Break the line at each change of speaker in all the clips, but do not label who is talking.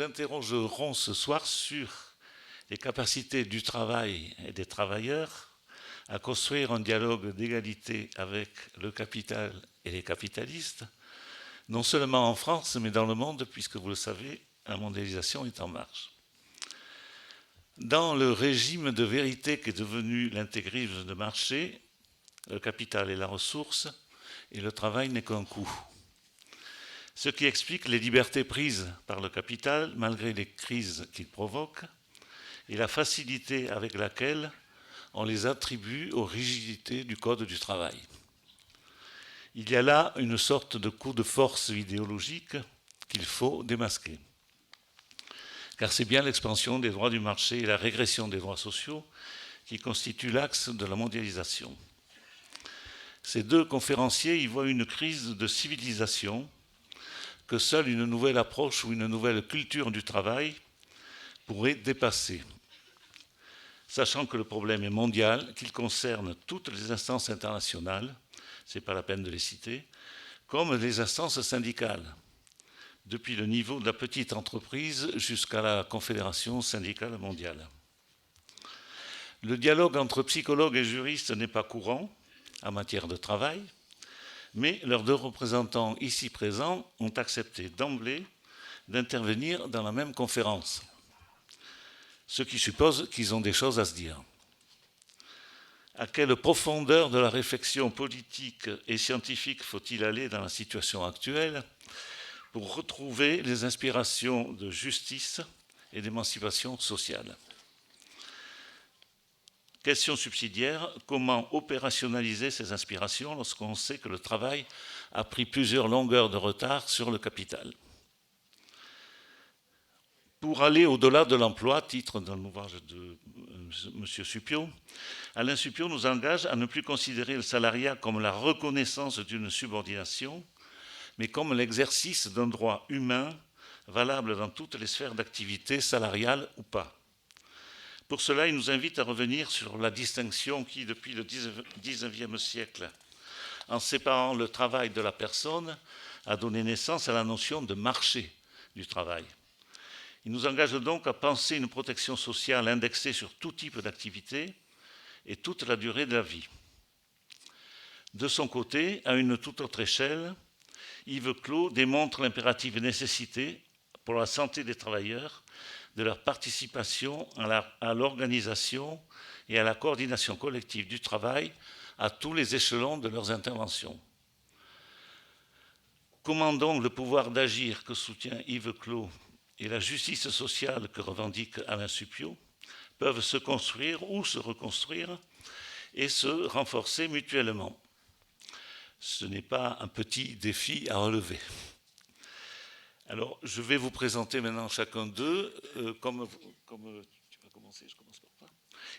interrogerons ce soir sur les capacités du travail et des travailleurs à construire un dialogue d'égalité avec le capital et les capitalistes, non seulement en France, mais dans le monde, puisque vous le savez, la mondialisation est en marche. Dans le régime de vérité qu'est devenu l'intégrisme de marché, le capital est la ressource et le travail n'est qu'un coût. Ce qui explique les libertés prises par le capital malgré les crises qu'il provoque et la facilité avec laquelle on les attribue aux rigidités du code du travail. Il y a là une sorte de coup de force idéologique qu'il faut démasquer. Car c'est bien l'expansion des droits du marché et la régression des droits sociaux qui constituent l'axe de la mondialisation. Ces deux conférenciers y voient une crise de civilisation que seule une nouvelle approche ou une nouvelle culture du travail pourrait dépasser. Sachant que le problème est mondial, qu'il concerne toutes les instances internationales, ce n'est pas la peine de les citer, comme les instances syndicales, depuis le niveau de la petite entreprise jusqu'à la Confédération syndicale mondiale. Le dialogue entre psychologues et juristes n'est pas courant en matière de travail, mais leurs deux représentants ici présents ont accepté d'emblée d'intervenir dans la même conférence, ce qui suppose qu'ils ont des choses à se dire. À quelle profondeur de la réflexion politique et scientifique faut-il aller dans la situation actuelle pour retrouver les inspirations de justice et d'émancipation sociale? Question subsidiaire, comment opérationnaliser ces inspirations lorsqu'on sait que le travail a pris plusieurs longueurs de retard sur le capital? Pour aller au-delà de l'emploi, titre d'un ouvrage de M. Suppiot, Alain Suppiot nous engage à ne plus considérer le salariat comme la reconnaissance d'une subordination, mais comme l'exercice d'un droit humain valable dans toutes les sphères d'activité, salariale ou pas. Pour cela, il nous invite à revenir sur la distinction qui, depuis le XIXe siècle, en séparant le travail de la personne, a donné naissance à la notion de marché du travail. Il nous engage donc à penser une protection sociale indexée sur tout type d'activité et toute la durée de la vie. De son côté, à une toute autre échelle, Yves Clos démontre l'impérative nécessité pour la santé des travailleurs de leur participation à l'organisation et à la coordination collective du travail à tous les échelons de leurs interventions. Comment donc le pouvoir d'agir que soutient Yves Clos et la justice sociale que revendique Alain Suppiot peuvent se construire ou se reconstruire et se renforcer mutuellement? Ce n'est pas un petit défi à relever. Alors, je vais vous présenter maintenant chacun d'eux. Comme tu vas commencer, je commence par toi.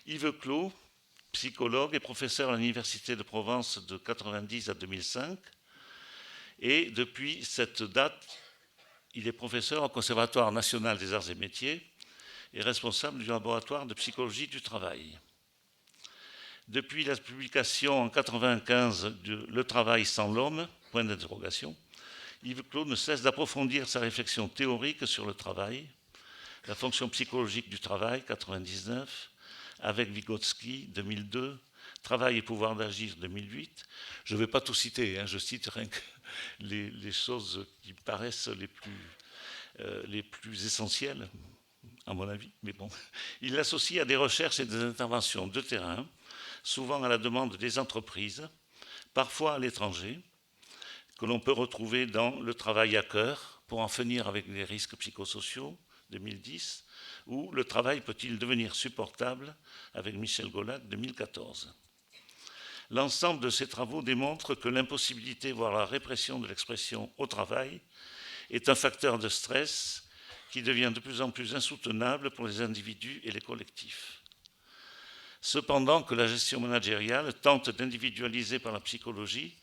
Yves Clos, psychologue et professeur à l'Université de Provence de 1990 à 2005. Et depuis cette date, il est professeur au Conservatoire national des arts et métiers et responsable du laboratoire de psychologie du travail. Depuis la publication en 1995 de Le travail sans l'homme, point d'interrogation, Yves Clos ne cesse d'approfondir sa réflexion théorique sur le travail, la fonction psychologique du travail, 1999, avec Vygotsky, 2002, Travail et pouvoir d'agir, 2008. Je ne vais pas tout citer, je cite rien que les choses qui paraissent les plus essentielles, à mon avis, mais bon. Il l'associe à des recherches et des interventions de terrain, souvent à la demande des entreprises, parfois à l'étranger, que l'on peut retrouver dans Le travail à cœur, pour en finir avec les risques psychosociaux, 2010, ou Le travail peut-il devenir supportable, avec Michel Golac, 2014. L'ensemble de ces travaux démontre que l'impossibilité, voire la répression de l'expression au travail, est un facteur de stress qui devient de plus en plus insoutenable pour les individus et les collectifs. Cependant que la gestion managériale tente d'individualiser par la psychologie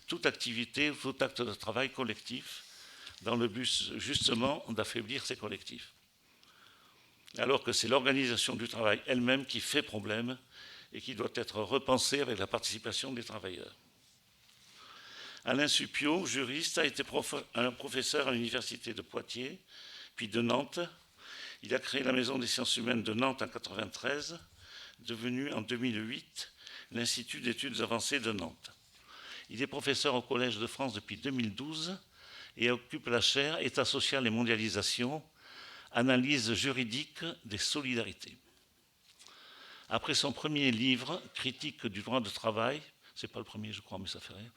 toute activité ou tout acte de travail collectif, dans le but justement d'affaiblir ces collectifs. Alors que c'est l'organisation du travail elle-même qui fait problème et qui doit être repensée avec la participation des travailleurs. Alain Suppiot, juriste, a été un professeur à l'université de Poitiers puis de Nantes. Il a créé la Maison des sciences humaines de Nantes en 1993, devenue en 2008 l'Institut d'études avancées de Nantes. Il est professeur au Collège de France depuis 2012 et occupe la chaire État social et mondialisation, analyse juridique des solidarités. Après son premier livre, Critique du droit de travail, c'est pas le premier je crois, mais ça fait rien,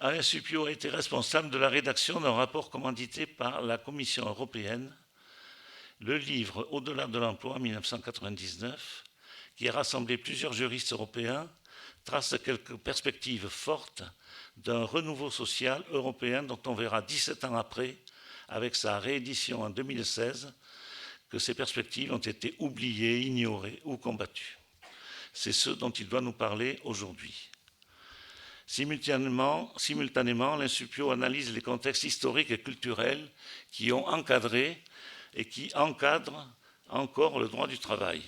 Alain Supiot a été responsable de la rédaction d'un rapport commandité par la Commission européenne, le livre Au-delà de l'emploi 1999, qui a rassemblé plusieurs juristes européens, trace quelques perspectives fortes d'un renouveau social européen dont on verra 17 ans après, avec sa réédition en 2016, que ces perspectives ont été oubliées, ignorées ou combattues. C'est ce dont il doit nous parler aujourd'hui. Simultanément, Alain Supiot analyse les contextes historiques et culturels qui ont encadré et qui encadrent encore le droit du travail.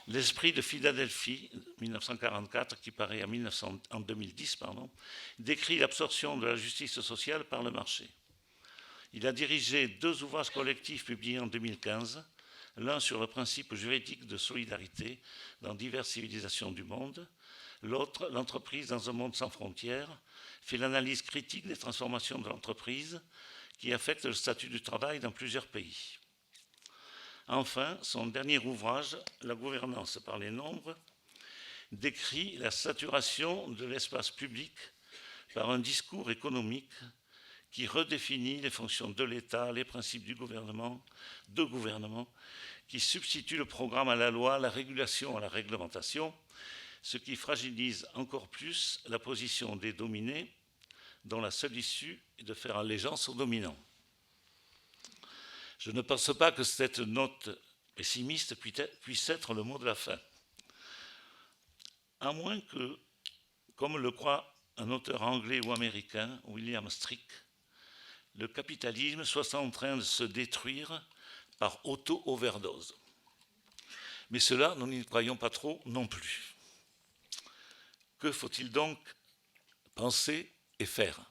L'esprit de Philadelphie, 1944, qui paraît en 2010, décrit l'absorption de la justice sociale par le marché. Il a dirigé 2 ouvrages collectifs publiés en 2015, l'un sur le principe juridique de solidarité dans diverses civilisations du monde, l'autre, L'entreprise dans un monde sans frontières, fait l'analyse critique des transformations de l'entreprise qui affectent le statut du travail dans plusieurs pays. Enfin, son dernier ouvrage, La gouvernance par les nombres, décrit la saturation de l'espace public par un discours économique qui redéfinit les fonctions de l'État, les principes du gouvernement, qui substitue le programme à la loi, la régulation à la réglementation, ce qui fragilise encore plus la position des dominés, dont la seule issue est de faire allégeance aux dominants. Je ne pense pas que cette note pessimiste puisse être le mot de la fin. À moins que, comme le croit un auteur anglais ou américain, William Strick, le capitalisme soit en train de se détruire par auto-overdose. Mais cela, nous n'y croyons pas trop non plus. Que faut-il donc penser et faire ?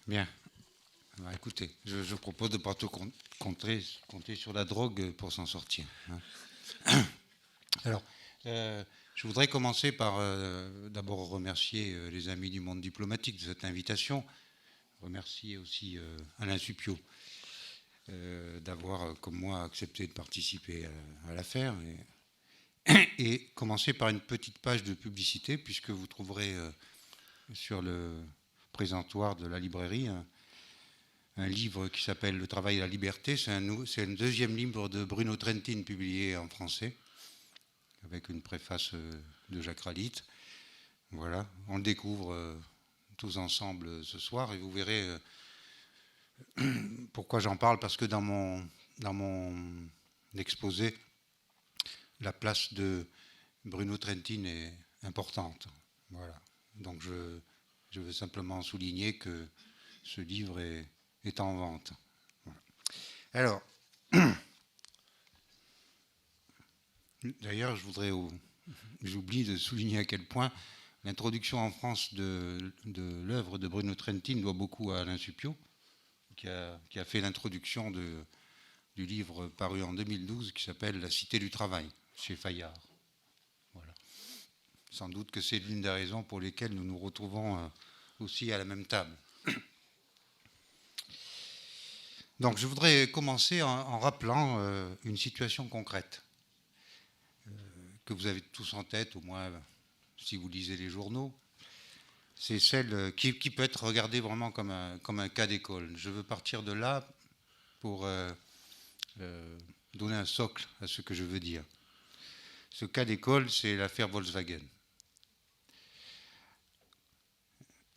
Bien. Alors, écoutez, je propose de ne pas tout compter sur la drogue pour s'en sortir. Alors, je voudrais commencer par d'abord remercier les amis du monde diplomatique de cette invitation. Remercier aussi Alain Supiot d'avoir, comme moi, accepté de participer à l'affaire. Et commencer par une petite page de publicité, puisque vous trouverez sur le présentoir de la librairie un livre qui s'appelle Le travail et la liberté. C'est un deuxième livre de Bruno Trentin publié en français, avec une préface de Jacques Ralit. Voilà, on le découvre tous ensemble ce soir et vous verrez pourquoi j'en parle, parce que dans mon exposé, la place de Bruno Trentin est importante. Voilà. Donc je veux simplement souligner que ce livre est en vente. Voilà. Alors, d'ailleurs, j'oublie de souligner à quel point l'introduction en France de l'œuvre de Bruno Trentin doit beaucoup à Alain Supiot, qui a fait l'introduction du livre paru en 2012 qui s'appelle La Cité du travail, chez Fayard. Voilà. Sans doute que c'est l'une des raisons pour lesquelles nous nous retrouvons aussi à la même table. Donc je voudrais commencer en rappelant une situation concrète que vous avez tous en tête, au moins si vous lisez les journaux. C'est celle qui peut être regardée vraiment comme un cas d'école. Je veux partir de là pour donner un socle à ce que je veux dire. Ce cas d'école, c'est l'affaire Volkswagen.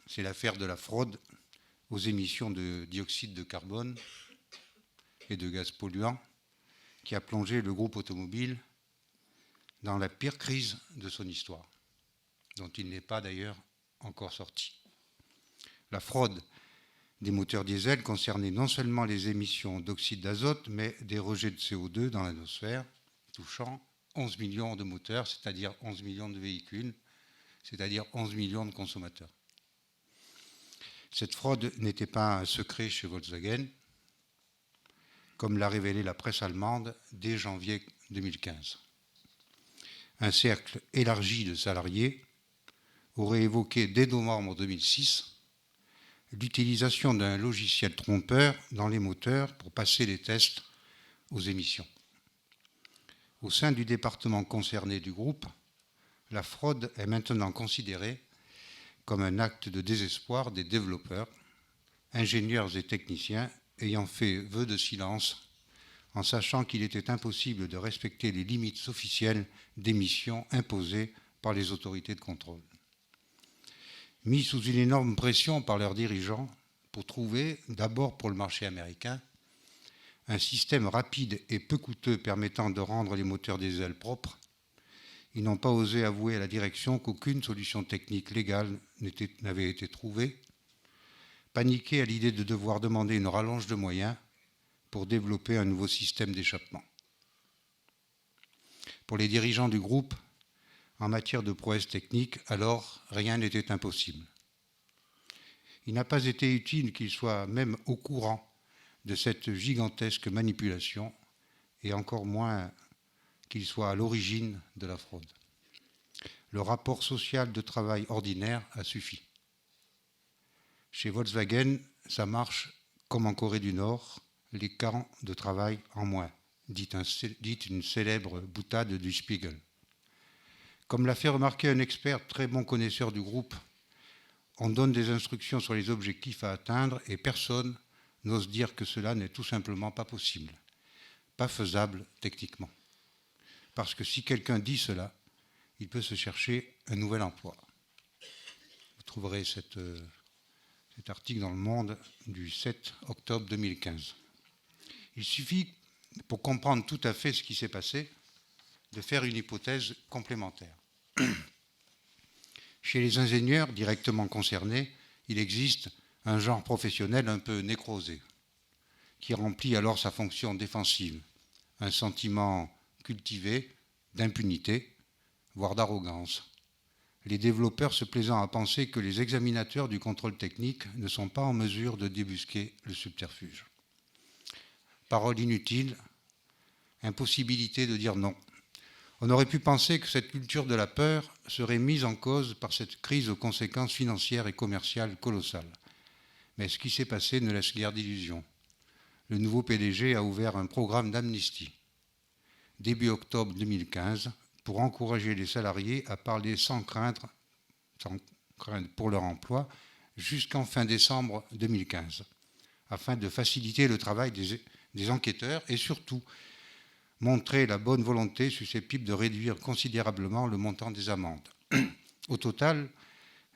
C'est l'affaire de la fraude aux émissions de dioxyde de carbone et de gaz polluants qui a plongé le groupe automobile dans la pire crise de son histoire, dont il n'est pas d'ailleurs encore sorti. La fraude des moteurs diesel concernait non seulement les émissions d'oxyde d'azote, mais des rejets de CO2 dans l'atmosphère, touchant 11 millions de moteurs, c'est-à-dire 11 millions de véhicules. c'est-à-dire 11 millions de consommateurs. Cette fraude n'était pas un secret chez Volkswagen, comme l'a révélé la presse allemande dès janvier 2015. Un cercle élargi de salariés aurait évoqué dès novembre 2006 l'utilisation d'un logiciel trompeur dans les moteurs pour passer les tests aux émissions. Au sein du département concerné du groupe, la fraude est maintenant considérée comme un acte de désespoir des développeurs, ingénieurs et techniciens ayant fait vœu de silence en sachant qu'il était impossible de respecter les limites officielles d'émissions imposées par les autorités de contrôle. Mis sous une énorme pression par leurs dirigeants pour trouver, d'abord pour le marché américain, un système rapide et peu coûteux permettant de rendre les moteurs diesel propres, ils n'ont pas osé avouer à la direction qu'aucune solution technique légale n'avait été trouvée, paniqués à l'idée de devoir demander une rallonge de moyens pour développer un nouveau système d'échappement. Pour les dirigeants du groupe, en matière de prouesse technique, alors rien n'était impossible. Il n'a pas été utile qu'ils soient même au courant de cette gigantesque manipulation et encore moins qu'ils soient à l'origine de la fraude. Le rapport social de travail ordinaire a suffi. Chez Volkswagen, ça marche comme en Corée du Nord, les camps de travail en moins, dit une célèbre boutade du Spiegel. Comme l'a fait remarquer un expert très bon connaisseur du groupe, on donne des instructions sur les objectifs à atteindre et personne n'ose dire que cela n'est tout simplement pas possible, pas faisable techniquement. Parce que si quelqu'un dit cela, il peut se chercher un nouvel emploi. Vous trouverez cet article dans Le Monde du 7 octobre 2015. Il suffit, pour comprendre tout à fait ce qui s'est passé, de faire une hypothèse complémentaire. Chez les ingénieurs directement concernés, il existe un genre professionnel un peu nécrosé, qui remplit alors sa fonction défensive, un sentiment cultivé d'impunité, voire d'arrogance. Les développeurs se plaisant à penser que les examinateurs du contrôle technique ne sont pas en mesure de débusquer le subterfuge. Parole inutile, impossibilité de dire non. On aurait pu penser que cette culture de la peur serait mise en cause par cette crise aux conséquences financières et commerciales colossales. Mais ce qui s'est passé ne laisse guère d'illusions. Le nouveau PDG a ouvert un programme d'amnistie début octobre 2015 pour encourager les salariés à parler sans crainte pour leur emploi jusqu'en fin décembre 2015, afin de faciliter le travail des enquêteurs et surtout montrer la bonne volonté susceptible de réduire considérablement le montant des amendes. Au total,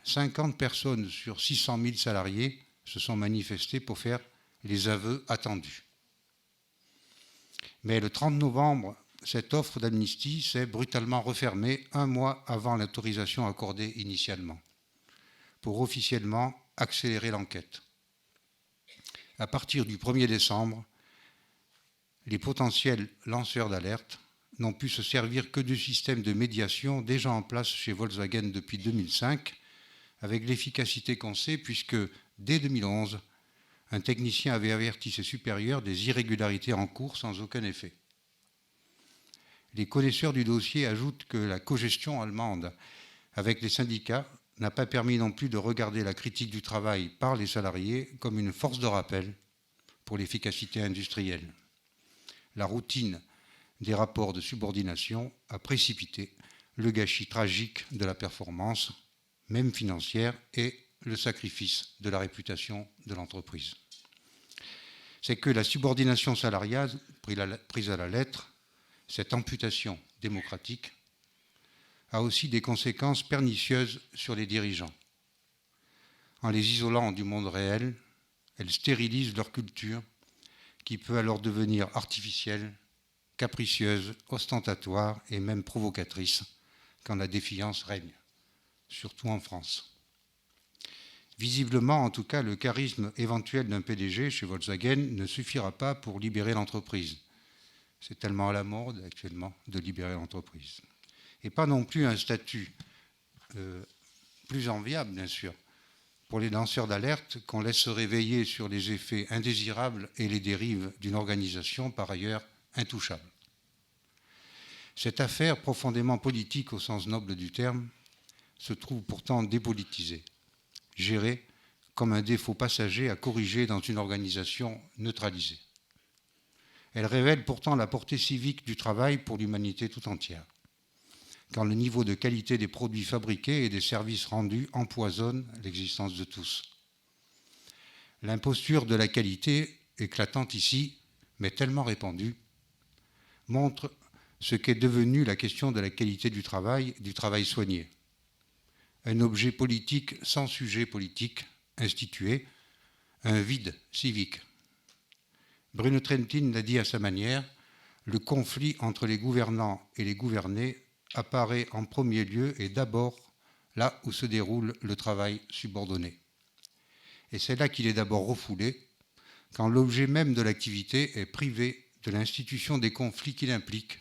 50 personnes sur 600 000 salariés se sont manifestées pour faire les aveux attendus. Mais le 30 novembre, cette offre d'amnistie s'est brutalement refermée un mois avant l'autorisation accordée initialement, pour officiellement accélérer l'enquête. À partir du 1er décembre, les potentiels lanceurs d'alerte n'ont pu se servir que du système de médiation déjà en place chez Volkswagen depuis 2005, avec l'efficacité qu'on sait, puisque dès 2011, un technicien avait averti ses supérieurs des irrégularités en cours sans aucun effet. Les connaisseurs du dossier ajoutent que la cogestion allemande avec les syndicats n'a pas permis non plus de regarder la critique du travail par les salariés comme une force de rappel pour l'efficacité industrielle. La routine des rapports de subordination a précipité le gâchis tragique de la performance, même financière, et le sacrifice de la réputation de l'entreprise. C'est que la subordination salariale, prise à la lettre, cette amputation démocratique, a aussi des conséquences pernicieuses sur les dirigeants. En les isolant du monde réel, elle stérilise leur culture, qui peut alors devenir artificielle, capricieuse, ostentatoire et même provocatrice quand la défiance règne, surtout en France. Visiblement, en tout cas, le charisme éventuel d'un PDG chez Volkswagen ne suffira pas pour libérer l'entreprise. C'est tellement à la mode actuellement de libérer l'entreprise. Et pas non plus un statut plus enviable, bien sûr, pour les lanceurs d'alerte qu'on laisse se réveiller sur les effets indésirables et les dérives d'une organisation par ailleurs intouchable. Cette affaire, profondément politique au sens noble du terme, se trouve pourtant dépolitisée, gérée comme un défaut passager à corriger dans une organisation neutralisée. Elle révèle pourtant la portée civique du travail pour l'humanité tout entière, quand le niveau de qualité des produits fabriqués et des services rendus empoisonne l'existence de tous. L'imposture de la qualité, éclatante ici, mais tellement répandue, montre ce qu'est devenue la question de la qualité du travail soigné. Un objet politique sans sujet politique institué, un vide civique. Bruno Trentin l'a dit à sa manière, le conflit entre les gouvernants et les gouvernés apparaît en premier lieu et d'abord là où se déroule le travail subordonné. Et c'est là qu'il est d'abord refoulé, quand l'objet même de l'activité est privé de l'institution des conflits qu'il implique,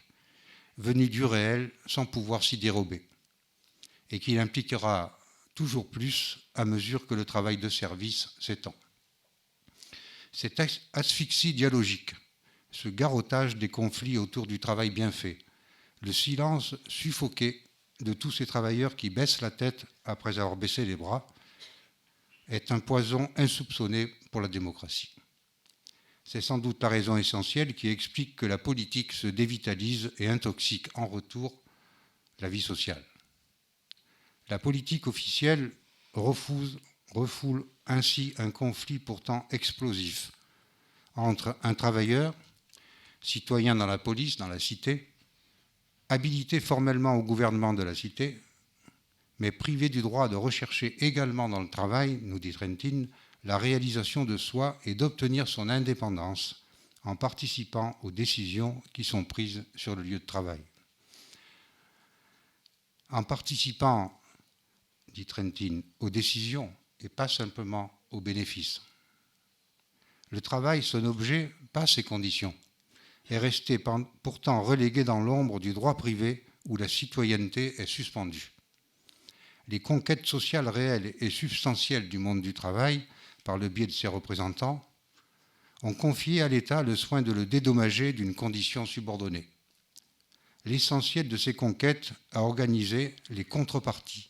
venus du réel sans pouvoir s'y dérober, et qu'il impliquera toujours plus à mesure que le travail de service s'étend. Cette asphyxie dialogique, ce garrottage des conflits autour du travail bien fait, le silence suffoqué de tous ces travailleurs qui baissent la tête après avoir baissé les bras, est un poison insoupçonné pour la démocratie. C'est sans doute la raison essentielle qui explique que la politique se dévitalise et intoxique en retour la vie sociale. La politique officielle refoule ainsi un conflit pourtant explosif entre un travailleur, citoyen dans la police, dans la cité, habilité formellement au gouvernement de la cité, mais privé du droit de rechercher également dans le travail, nous dit Trentin, la réalisation de soi et d'obtenir son indépendance en participant aux décisions qui sont prises sur le lieu de travail. En participant, dit Trentin, aux décisions et pas simplement aux bénéfices. Le travail, son objet, pas ses conditions, est resté pourtant relégué dans l'ombre du droit privé où la citoyenneté est suspendue. Les conquêtes sociales réelles et substantielles du monde du travail, par le biais de ses représentants, ont confié à l'État le soin de le dédommager d'une condition subordonnée. L'essentiel de ces conquêtes a organisé les contreparties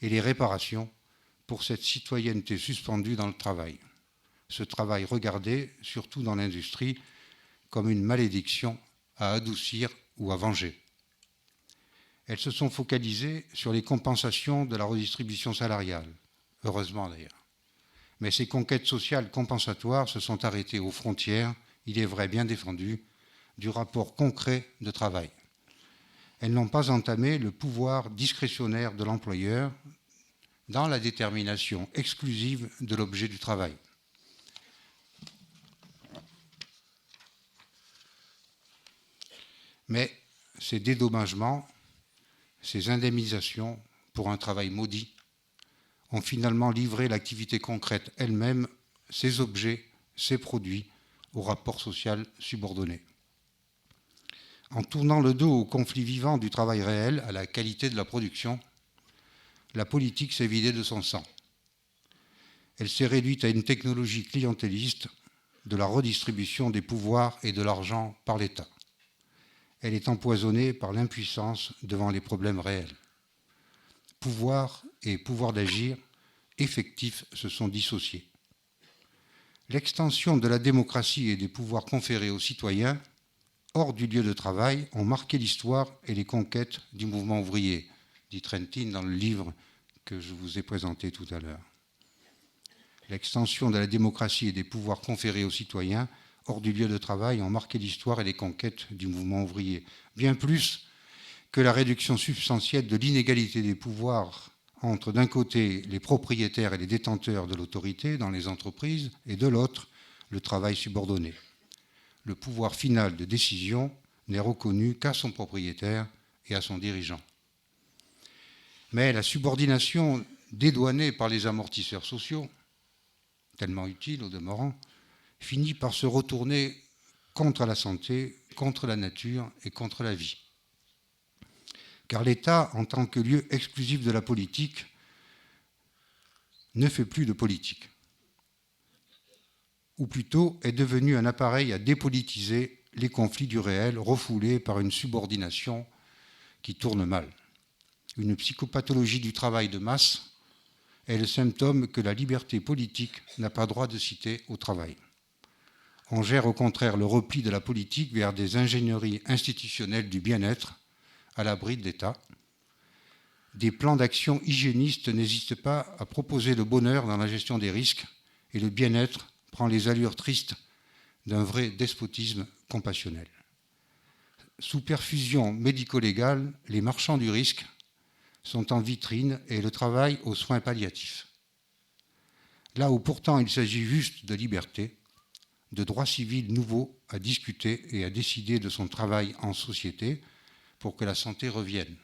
et les réparations pour cette citoyenneté suspendue dans le travail. Ce travail regardé, surtout dans l'industrie, comme une malédiction à adoucir ou à venger. Elles se sont focalisées sur les compensations de la redistribution salariale, heureusement d'ailleurs. Mais ces conquêtes sociales compensatoires se sont arrêtées aux frontières, il est vrai bien défendues, du rapport concret de travail. Elles n'ont pas entamé le pouvoir discrétionnaire de l'employeur dans la détermination exclusive de l'objet du travail. Mais ces dédommagements, ces indemnisations pour un travail maudit, ont finalement livré l'activité concrète elle-même, ses objets, ses produits, au rapport social subordonné. En tournant le dos au conflit vivant du travail réel, à la qualité de la production, la politique s'est vidée de son sang. Elle s'est réduite à une technologie clientéliste de la redistribution des pouvoirs et de l'argent par l'État. Elle est empoisonnée par l'impuissance devant les problèmes réels. Pouvoir et pouvoir d'agir effectifs se sont dissociés. L'extension de la démocratie et des pouvoirs conférés aux citoyens, hors du lieu de travail, ont marqué l'histoire et les conquêtes du mouvement ouvrier, dit Trentin dans le livre que je vous ai présenté tout à l'heure. L'extension de la démocratie et des pouvoirs conférés aux citoyens, hors du lieu de travail, ont marqué l'histoire et les conquêtes du mouvement ouvrier. Bien plus que la réduction substantielle de l'inégalité des pouvoirs entre, d'un côté, les propriétaires et les détenteurs de l'autorité dans les entreprises, et de l'autre, le travail subordonné. Le pouvoir final de décision n'est reconnu qu'à son propriétaire et à son dirigeant. Mais la subordination dédouanée par les amortisseurs sociaux, tellement utiles au demeurant, finit par se retourner contre la santé, contre la nature et contre la vie. Car l'État, en tant que lieu exclusif de la politique, ne fait plus de politique, ou plutôt est devenu un appareil à dépolitiser les conflits du réel, refoulés par une subordination qui tourne mal. Une psychopathologie du travail de masse est le symptôme que la liberté politique n'a pas droit de citer au travail. On gère au contraire le repli de la politique vers des ingénieries institutionnelles du bien-être à l'abri de l'État. Des plans d'action hygiénistes n'hésitent pas à proposer le bonheur dans la gestion des risques et le bien-être prend les allures tristes d'un vrai despotisme compassionnel. Sous perfusion médico-légale, les marchands du risque sont en vitrine et le travail aux soins palliatifs. Là où pourtant il s'agit juste de liberté, de droits civils nouveaux à discuter et à décider de son travail en société pour que la santé revienne.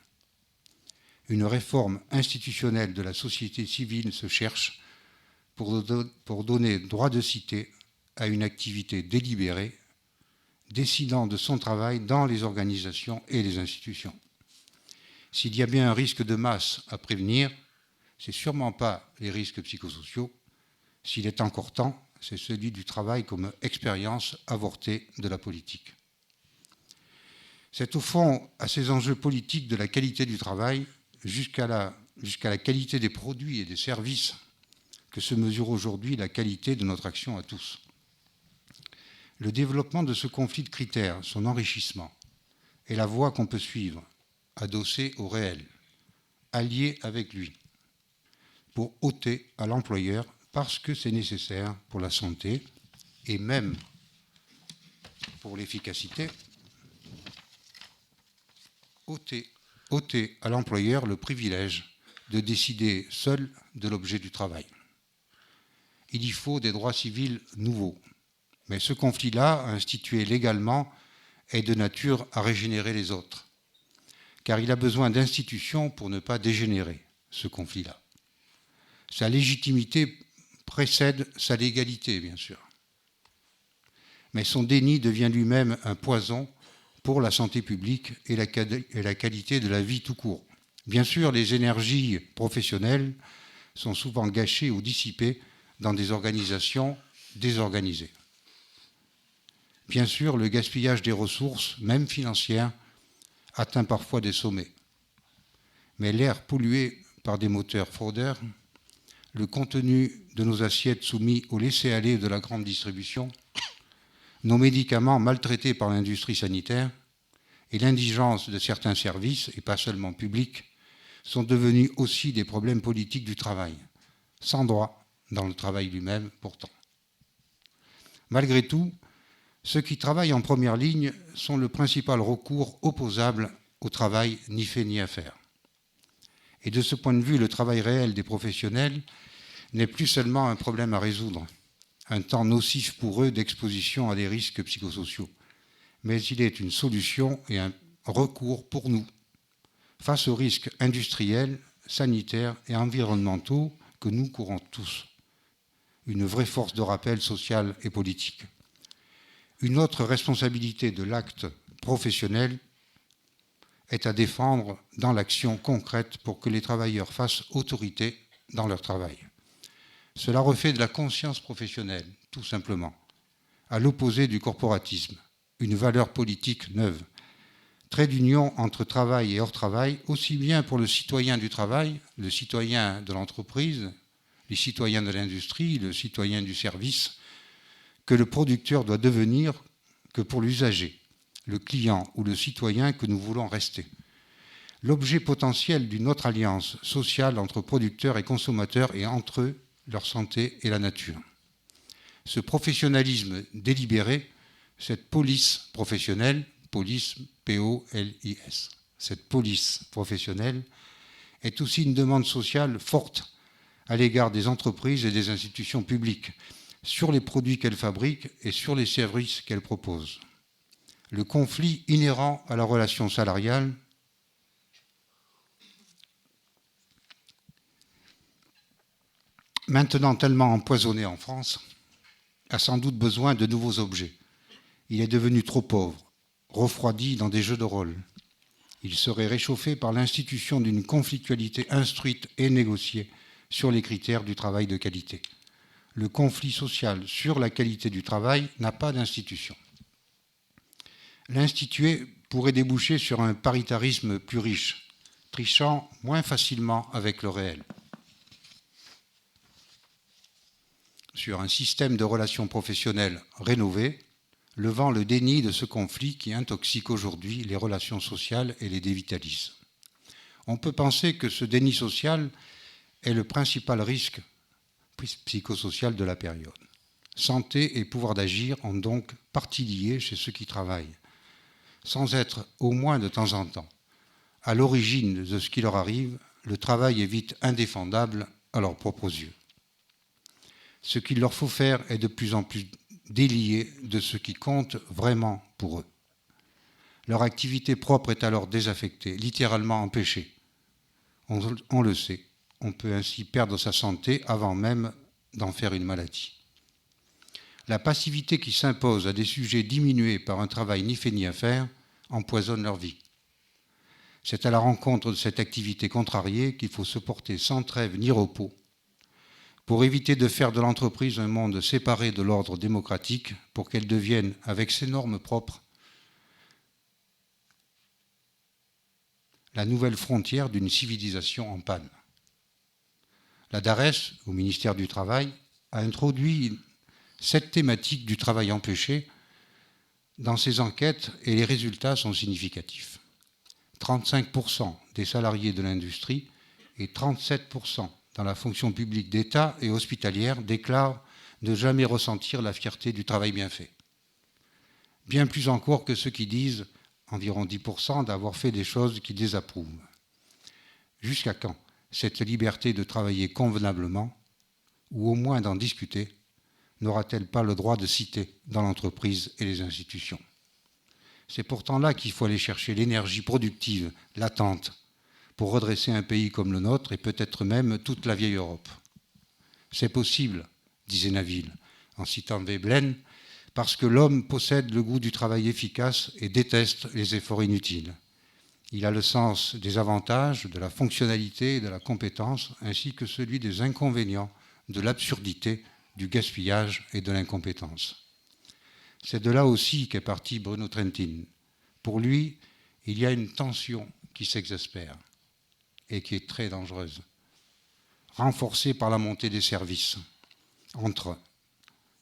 Une réforme institutionnelle de la société civile se cherche pour donner droit de cité à une activité délibérée, décidant de son travail dans les organisations et les institutions. S'il y a bien un risque de masse à prévenir, ce n'est sûrement pas les risques psychosociaux. S'il est encore temps, c'est celui du travail comme expérience avortée de la politique. C'est au fond à ces enjeux politiques de la qualité du travail, jusqu'à la qualité des produits et des services, que se mesure aujourd'hui la qualité de notre action à tous. Le développement de ce conflit de critères, son enrichissement, est la voie qu'on peut suivre, adossée au réel, alliée avec lui, pour ôter à l'employeur, parce que c'est nécessaire pour la santé et même pour l'efficacité, ôter à l'employeur le privilège de décider seul de l'objet du travail. Il y faut des droits civils nouveaux. Mais ce conflit-là, institué légalement, est de nature à régénérer les autres. Car il a besoin d'institutions pour ne pas dégénérer, ce conflit-là. Sa légitimité précède sa légalité, bien sûr. Mais son déni devient lui-même un poison pour la santé publique et la qualité de la vie tout court. Bien sûr, les énergies professionnelles sont souvent gâchées ou dissipées dans des organisations désorganisées. Bien sûr, le gaspillage des ressources, même financières, atteint parfois des sommets. Mais l'air pollué par des moteurs fraudeurs, le contenu de nos assiettes soumis au laisser-aller de la grande distribution, nos médicaments maltraités par l'industrie sanitaire et l'indigence de certains services, et pas seulement publics, sont devenus aussi des problèmes politiques du travail, sans droit dans le travail lui-même pourtant. Malgré tout, ceux qui travaillent en première ligne sont le principal recours opposable au travail ni fait ni à faire. Et de ce point de vue, le travail réel des professionnels n'est plus seulement un problème à résoudre, un temps nocif pour eux d'exposition à des risques psychosociaux, mais il est une solution et un recours pour nous face aux risques industriels, sanitaires et environnementaux que nous courons tous. Une vraie force de rappel sociale et politique. Une autre responsabilité de l'acte professionnel est à défendre dans l'action concrète pour que les travailleurs fassent autorité dans leur travail. Cela refait de la conscience professionnelle, tout simplement, à l'opposé du corporatisme, une valeur politique neuve, trait d'union entre travail et hors travail, aussi bien pour le citoyen du travail, le citoyen de l'entreprise, les citoyens de l'industrie, le citoyen du service, que le producteur doit devenir que pour l'usager, le client ou le citoyen que nous voulons rester. L'objet potentiel d'une autre alliance sociale entre producteurs et consommateurs et entre eux, leur santé et la nature. Ce professionnalisme délibéré, cette police professionnelle, police, P-O-L-I-S, cette police professionnelle est aussi une demande sociale forte à l'égard des entreprises et des institutions publiques sur les produits qu'elles fabriquent et sur les services qu'elles proposent. Le conflit inhérent à la relation salariale maintenant tellement empoisonné en France, a sans doute besoin de nouveaux objets. Il est devenu trop pauvre, refroidi dans des jeux de rôle. Il serait réchauffé par l'institution d'une conflictualité instruite et négociée sur les critères du travail de qualité. Le conflit social sur la qualité du travail n'a pas d'institution. L'instituer pourrait déboucher sur un paritarisme plus riche, trichant moins facilement avec le réel. Sur un système de relations professionnelles rénové, levant le déni de ce conflit qui intoxique aujourd'hui les relations sociales et les dévitalise. On peut penser que ce déni social est le principal risque psychosocial de la période. Santé et pouvoir d'agir ont donc partie liée chez ceux qui travaillent, sans être, au moins de temps en temps, à l'origine de ce qui leur arrive. Le travail est vite indéfendable à leurs propres yeux. Ce qu'il leur faut faire est de plus en plus délié de ce qui compte vraiment pour eux. Leur activité propre est alors désaffectée, littéralement empêchée. On le sait, on peut ainsi perdre sa santé avant même d'en faire une maladie. La passivité qui s'impose à des sujets diminués par un travail ni fait ni à faire empoisonne leur vie. C'est à la rencontre de cette activité contrariée qu'il faut se porter sans trêve ni repos pour éviter de faire de l'entreprise un monde séparé de l'ordre démocratique, pour qu'elle devienne, avec ses normes propres, la nouvelle frontière d'une civilisation en panne. La DARES, au ministère du Travail, a introduit cette thématique du travail empêché dans ses enquêtes et les résultats sont significatifs. 35% des salariés de l'industrie et 37% dans la fonction publique d'État et hospitalière déclarent ne jamais ressentir la fierté du travail bien fait. Bien plus encore que ceux qui disent, environ 10%, d'avoir fait des choses qu'ils désapprouvent. Jusqu'à quand cette liberté de travailler convenablement, ou au moins d'en discuter, n'aura-t-elle pas le droit de citer dans l'entreprise et les institutions? C'est pourtant là qu'il faut aller chercher l'énergie productive, latente, pour redresser un pays comme le nôtre et peut-être même toute la vieille Europe. C'est possible, disait Naville, en citant Veblen, parce que l'homme possède le goût du travail efficace et déteste les efforts inutiles. Il a le sens des avantages, de la fonctionnalité et de la compétence, ainsi que celui des inconvénients, de l'absurdité, du gaspillage et de l'incompétence. C'est de là aussi qu'est parti Bruno Trentin. Pour lui, il y a une tension qui s'exaspère et qui est très dangereuse, renforcée par la montée des services, entre,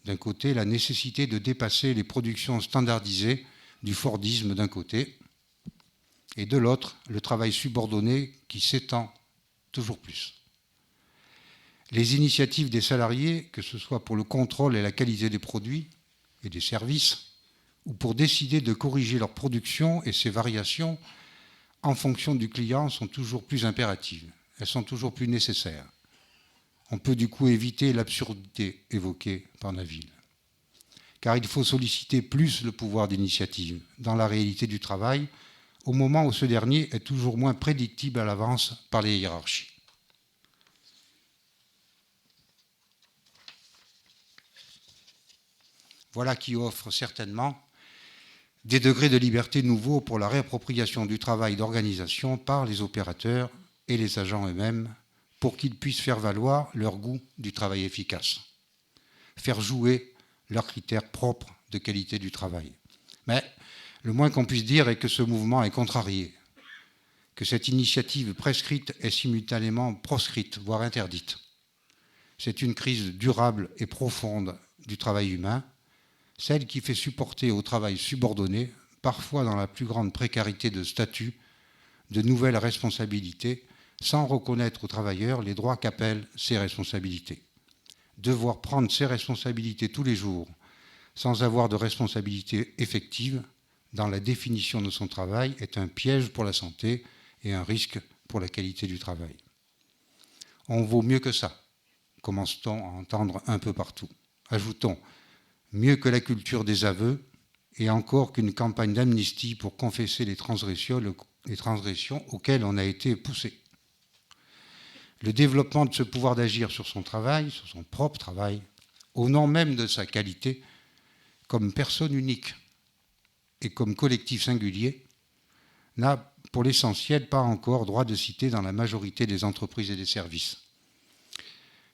d'un côté, la nécessité de dépasser les productions standardisées du Fordisme d'un côté, et de l'autre, le travail subordonné qui s'étend toujours plus. Les initiatives des salariés, que ce soit pour le contrôle et la qualité des produits et des services, ou pour décider de corriger leur production et ses variations en fonction du client, sont toujours plus impératives. Elles sont toujours plus nécessaires. On peut du coup éviter l'absurdité évoquée par Naville. Car il faut solliciter plus le pouvoir d'initiative dans la réalité du travail, au moment où ce dernier est toujours moins prédictible à l'avance par les hiérarchies. Voilà qui offre certainement des degrés de liberté nouveaux pour la réappropriation du travail d'organisation par les opérateurs et les agents eux-mêmes, pour qu'ils puissent faire valoir leur goût du travail efficace, faire jouer leurs critères propres de qualité du travail. Mais le moins qu'on puisse dire est que ce mouvement est contrarié, que cette initiative prescrite est simultanément proscrite, voire interdite. C'est une crise durable et profonde du travail humain, celle qui fait supporter au travail subordonné, parfois dans la plus grande précarité de statut, de nouvelles responsabilités, sans reconnaître aux travailleurs les droits qu'appellent ces responsabilités. Devoir prendre ses responsabilités tous les jours, sans avoir de responsabilité effective dans la définition de son travail, est un piège pour la santé et un risque pour la qualité du travail. On vaut mieux que ça, commence-t-on à entendre un peu partout. Ajoutons, mieux que la culture des aveux, et encore qu'une campagne d'amnistie pour confesser les transgressions auxquelles on a été poussé. Le développement de ce pouvoir d'agir sur son travail, sur son propre travail, au nom même de sa qualité, comme personne unique et comme collectif singulier, n'a pour l'essentiel pas encore droit de cité dans la majorité des entreprises et des services.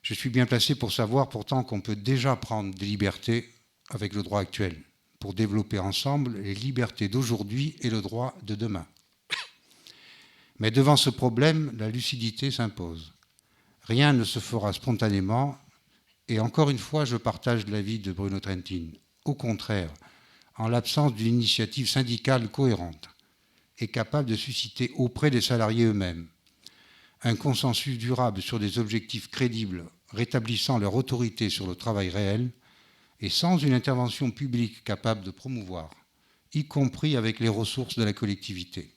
Je suis bien placé pour savoir pourtant qu'on peut déjà prendre des libertés avec le droit actuel, pour développer ensemble les libertés d'aujourd'hui et le droit de demain. Mais devant ce problème, la lucidité s'impose. Rien ne se fera spontanément, et encore une fois, je partage l'avis de Bruno Trentin. Au contraire, en l'absence d'une initiative syndicale cohérente et capable de susciter auprès des salariés eux-mêmes un consensus durable sur des objectifs crédibles, rétablissant leur autorité sur le travail réel, et sans une intervention publique capable de promouvoir, y compris avec les ressources de la collectivité,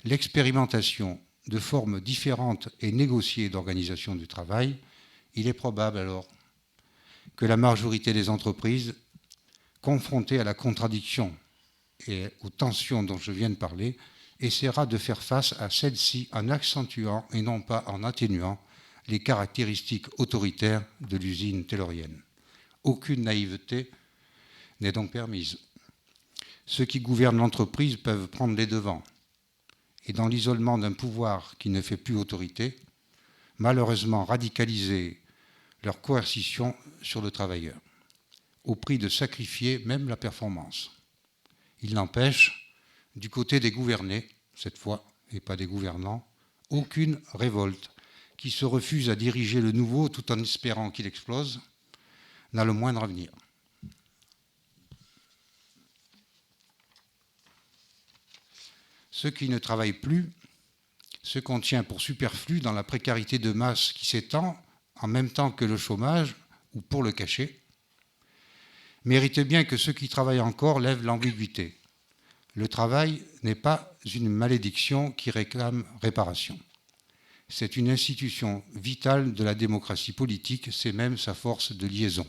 l'expérimentation de formes différentes et négociées d'organisation du travail, il est probable alors que la majorité des entreprises, confrontées à la contradiction et aux tensions dont je viens de parler, essaiera de faire face à celle-ci en accentuant et non pas en atténuant les caractéristiques autoritaires de l'usine taylorienne. Aucune naïveté n'est donc permise. Ceux qui gouvernent l'entreprise peuvent prendre les devants. Et dans l'isolement d'un pouvoir qui ne fait plus autorité, malheureusement radicaliser leur coercition sur le travailleur, au prix de sacrifier même la performance. Il n'empêche, du côté des gouvernés, cette fois, et pas des gouvernants, aucune révolte qui se refuse à diriger le nouveau tout en espérant qu'il explose n'a le moindre avenir. Ceux qui ne travaillent plus, ce qu'on tient pour superflu dans la précarité de masse qui s'étend en même temps que le chômage, ou pour le cacher, méritent bien que ceux qui travaillent encore lèvent l'ambiguïté. Le travail n'est pas une malédiction qui réclame réparation. C'est une institution vitale de la démocratie politique, c'est même sa force de liaison.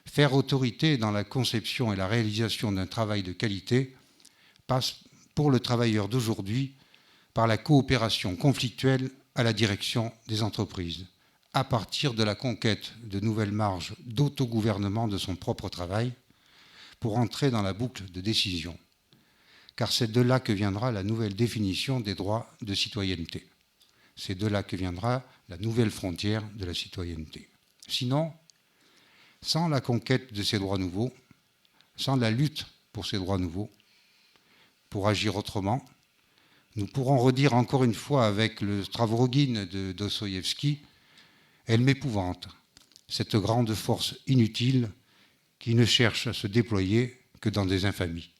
Faire autorité dans la conception et la réalisation d'un travail de qualité passe pour le travailleur d'aujourd'hui par la coopération conflictuelle à la direction des entreprises, à partir de la conquête de nouvelles marges d'autogouvernement de son propre travail, pour entrer dans la boucle de décision. Car c'est de là que viendra la nouvelle définition des droits de citoyenneté. C'est de là que viendra la nouvelle frontière de la citoyenneté. Sinon, sans la conquête de ces droits nouveaux, sans la lutte pour ces droits nouveaux, pour agir autrement, nous pourrons redire encore une fois avec le Stavrogin de Dostoïevski, elle m'épouvante, cette grande force inutile qui ne cherche à se déployer que dans des infamies.